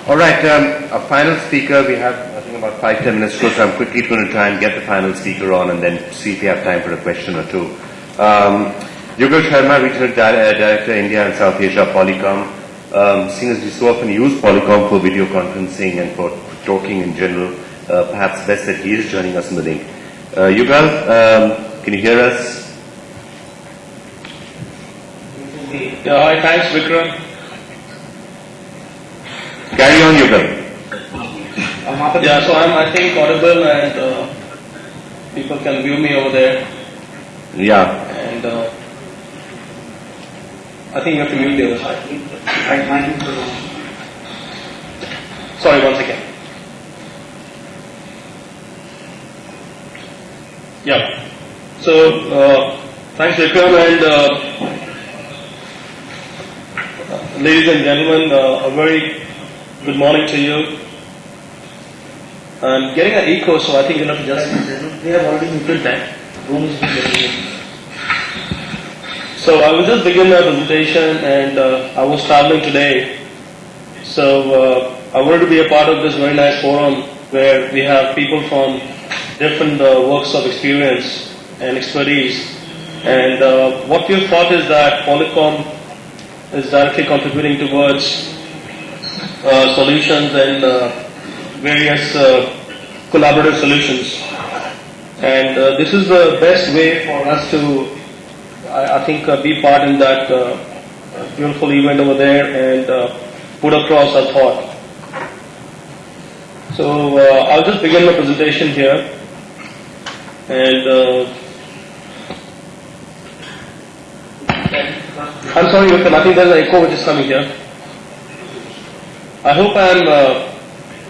All right, our final speaker, we have, I think, about 5-10 minutes to go, so I'm quickly going to try and get the final speaker on and then see if we have time for a question or two. Yugal Sharma, Regional Director, India and South Asia, Polycom. Seeing as we so often use Polycom for video conferencing and for talking in general, perhaps best that he is joining us in the link. Yugal, can you hear us? Yeah, hi, thanks, Vikram. Carry on, Yugal. Yeah, so I'm, I think, audible and people can view me over there. Yeah. And I think you have to mute the other side. Sorry, one second. Yeah. So, thanks, Vikram, and ladies and gentlemen, a very good morning to you. I'm getting an echo, so I think you'll have to just. They have already muted that. So I will just begin my presentation, and I was traveling today, so I wanted to be a part of this very nice forum where we have people from different works of experience and expertise. And what we've thought is that Polycom is directly contributing towards solutions and various collaborative solutions. And this is the best way for us to, I think, be part in that beautiful event over there and put across our thought. So I'll just begin my presentation here. And I'm sorry, Vikram, I think there's an echo which is coming here. I hope I'm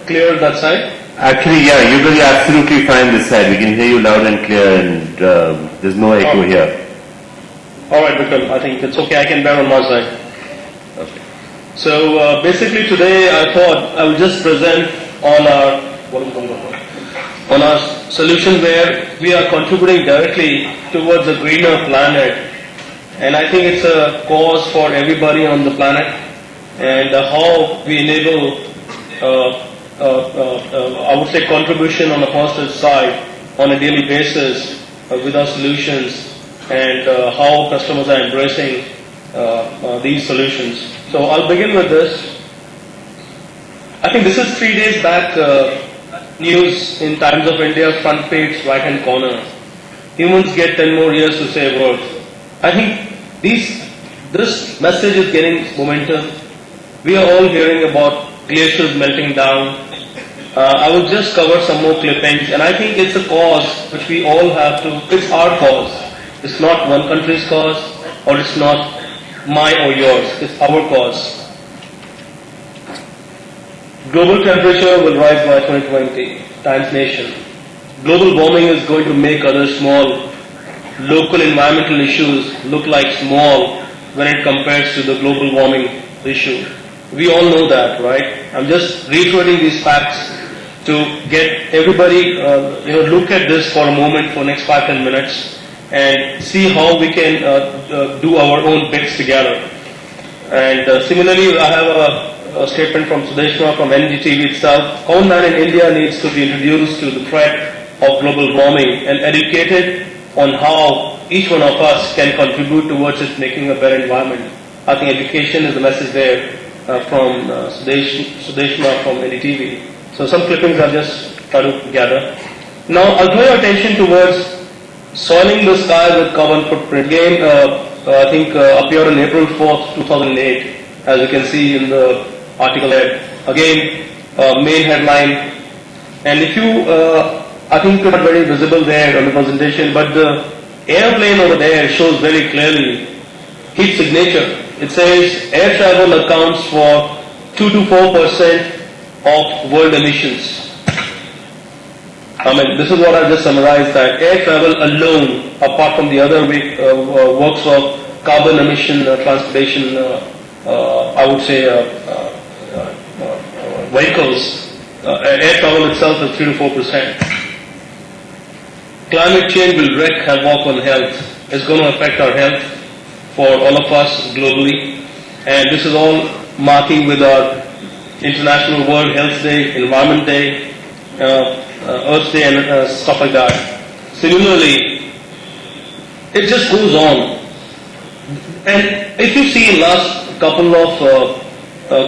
clear that side. Actually, yeah, you're absolutely fine this side. We can hear you loud and clear, and there's no echo here. All right, Vikram, I think it's okay. I can bear on my side. Okay. So basically today I thought I will just present on our solution where we are contributing directly towards a greener planet. And I think it's a cause for everybody on the planet, and how we enable, I would say, contribution on the positive side on a daily basis with our solutions, and how customers are embracing these solutions. So I'll begin with this. I think this is 3 days back news in Times of India, front page, right hand corner. Humans get 10 more years to save Earth. I think this message is getting momentum. We are all hearing about glaciers melting down. I will just cover some more clippings, and I think it's a cause which we all have to, it's our cause. It's not one country's cause, or it's not my or yours, it's our cause. Global temperature will rise by 2020, Times Nation. Global warming is going to make others small. Local environmental issues look like small when it compares to the global warming issue. We all know that, right? I'm just reiterating these facts to get everybody, look at this for a moment for next 5-10 minutes and see how we can do our own bits together. And similarly, I have a statement from Sudeshma from NDTV itself. Common man in India needs to be introduced to the threat of global warming and educated on how each one of us can contribute towards it making a better environment. I think education is the message there from Sudeshma from NDTV. So some clippings I'll just try to gather. Now I'll draw your attention towards soiling the sky with carbon footprint. Again, I think appeared on April 4th, 2008, as you can see in the article there. Again, main headline. And if you I think it's not very visible there on the presentation, but the airplane over there shows very clearly heat signature. It says air travel accounts for 2 to 4% of world emissions. I mean, this is what I just summarized, that air travel alone, apart from the other works of carbon emission, transportation, I would say vehicles, air travel itself is 3 to 4%. Climate change will wreak havoc on health. It's going to affect our health for all of us globally. And this is all marking with our International World Health Day, Environment Day, Earth Day, and stuff like that. Similarly, it just goes on. And if you see in last couple of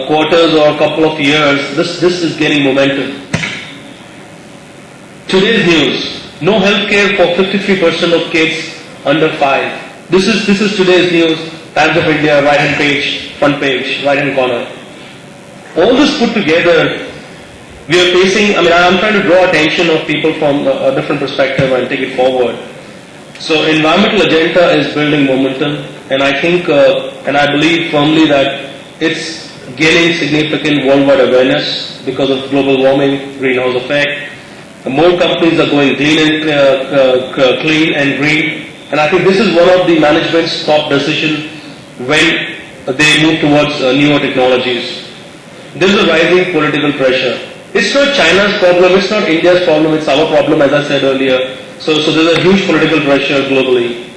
quarters or a couple of years, this is gaining momentum. Today's news: no healthcare for 53% of kids under 5. This is today's news. Times of India, right hand page, front page, right hand corner. All this put together, we are facing. I mean, I'm trying to draw attention of people from a different perspective and take it forward. So, environmental agenda is building momentum, and I think, and I believe firmly that it's gaining significant worldwide awareness because of global warming, greenhouse effect. More companies are going clean and green, and I think this is one of the management's top decisions when they move towards newer technologies. There is a rising political pressure. It's not China's problem, it's not India's problem, it's our problem, as I said earlier. So there's a huge political pressure globally.